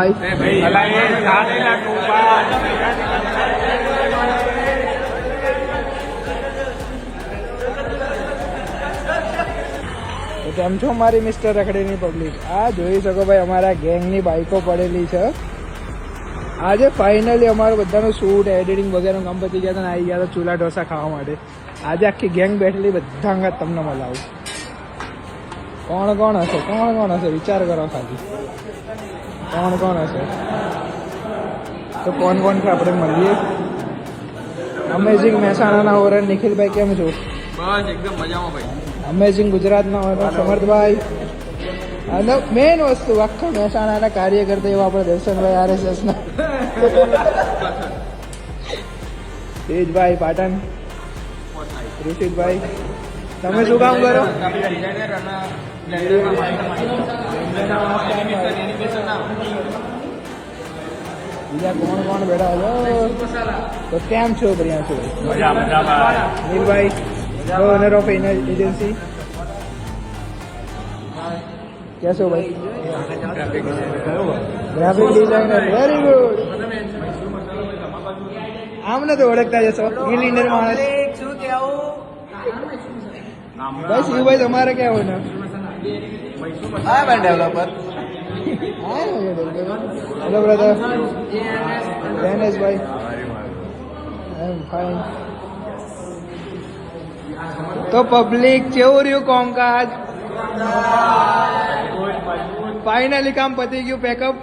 કેમ છો મારી મિસ્ટર રખડેની પબ્લિક? આ જોઈ શકો ભાઈ, અમારા ગેંગની બાઈકો પડેલી છે. આજે ફાઇનલી અમારું બધાનું શૂટ એડિટિંગ વગેરેનું કામ પતી ગયા હતા ને આવી ગયા હતા ચૂલા ઢોસા ખાવા માટે. આજે આખી ગેંગ બેઠેલી, બધા અંગત તમને મળાવું. કોણ કોણ હશે વિચાર કરો ખાલી. કોણ હશે તો કોણ છે આપણે મળીએ. અમેઝિંગ મહેસાણાના ઓરન નિખિલભાઈ કેમ છો? બસ એકદમ મજામાં ભાઈ. અમેઝિંગ ગુજરાતના ઓરન સમર્થભાઈ. અને મેઇન વસ્તુ આખા મહેસાણાના કાર્ય કરતા એવા આપણે દર્શનભાઈ RSSના. તેજભાઈ પાટણ. ઋષિતભાઈ તમે શું કામ કરો? બીજા કોણ બેઠા છો? તો કેમ છો? Priyanshu નીલભાઈ honour of agency. કેસો ભાઈ? Graphic designer. Very good. આમને તો ઓળખતા જશો. ગિલિન્ડર માણસ. બસ શિવભાઈ તમારે ક્યાં હોય ને? Developer. Hello brother. Dhaneshbhai. I am fine. તો પબ્લિક કેવું રહ્યું કોમકાજ? ફાઇનલી કામ પતી ગયું. પેકઅપ.